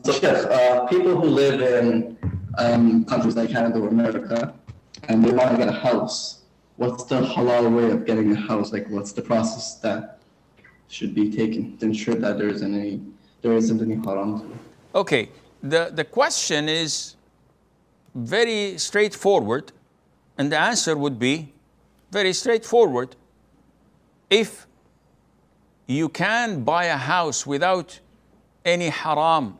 So, Sheikh, people who live in countries like Canada or America, and they want to get a house, what's the halal way of getting a house? Like, what's the process that should be taken to ensure that there isn't any haram to it? Okay, the question is very straightforward, and the answer would be very straightforward. If you can buy a house without any haram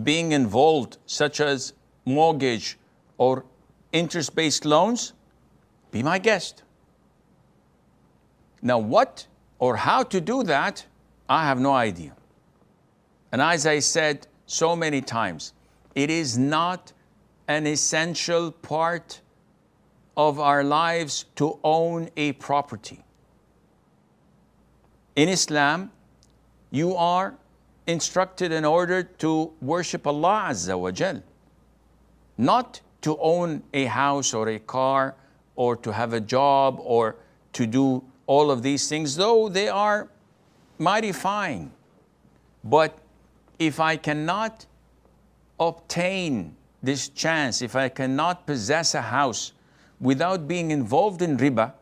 being involved, such as mortgage or interest-based loans, be my guest. Now, what or how to do that, I have no idea. And as I said so many times, it is not an essential part of our lives to own a property. In Islam, you are instructed in order to worship Allah Azza wa Jal, not to own a house or a car or to have a job or to do all of these things, though they are mighty fine. But if I cannot obtain this chance, if I cannot possess a house without being involved in riba,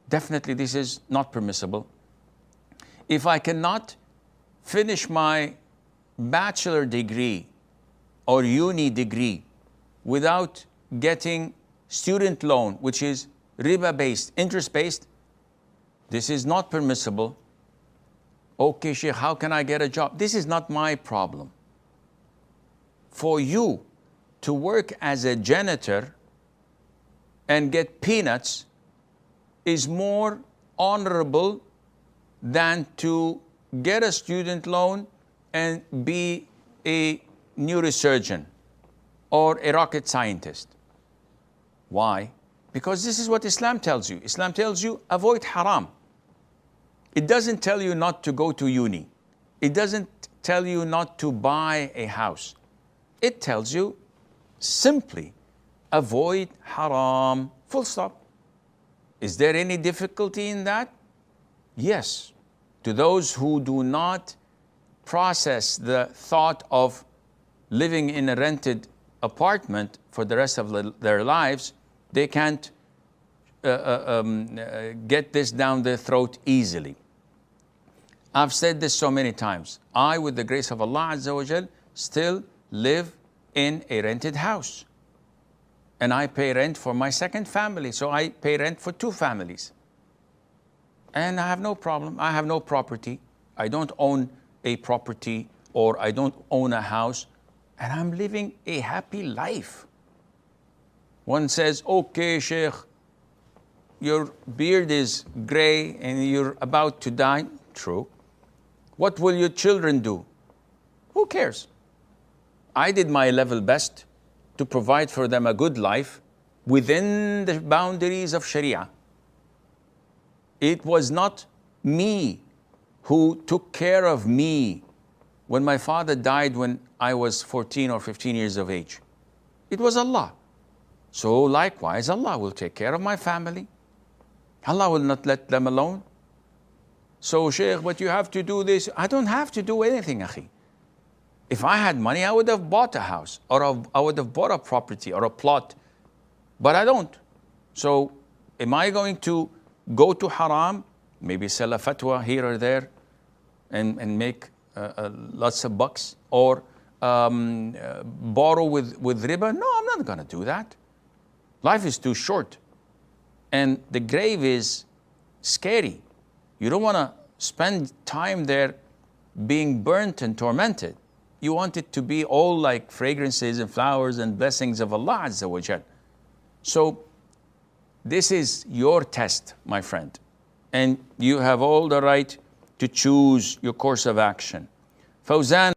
definitely this is not permissible. If I cannot finish my bachelor degree or uni degree without getting student loan, which is riba-based, interest-based, this is not permissible. Okay, Sheikh, how can I get a job? This is not my problem. For you to work as a janitor and get peanuts is more honorable than to get a student loan and be a neurosurgeon or a rocket scientist. Why? Because this is what Islam tells you. Islam tells you avoid haram. It doesn't tell you not to go to uni. It doesn't tell you not to buy a house. It tells you simply avoid haram, full stop. Is there any difficulty in that? Yes. To those who do not process the thought of living in a rented apartment for the rest of their lives, they can't get this down their throat easily. I've said this so many times. I, with the grace of Allah Azza wa Jal, still live in a rented house. And I pay rent for my second family, so I pay rent for 2 families. And I have no problem. I have no property. I don't own a property or I don't own a house. And I'm living a happy life. One says, okay, Sheikh, your beard is gray and you're about to die. True. What will your children do? Who cares? I did my level best to provide for them a good life within the boundaries of Sharia. It was not me who took care of me when my father died when I was 14 or 15 years of age. It was Allah. So likewise, Allah will take care of my family. Allah will not let them alone. So, Sheikh, but you have to do this. I don't have to do anything, akhi. If I had money, I would have bought a house or I would have bought a property or a plot. But I don't. So am I going to go to haram, maybe sell a fatwa here or there and make lots of bucks, or borrow with riba? No, I'm not going to do that. Life is too short. And the grave is scary. You don't want to spend time there being burnt and tormented. You want it to be all like fragrances and flowers and blessings of Allah Azza wa Jal. So this is your test, my friend. And you have all the right to choose your course of action. Fawzan.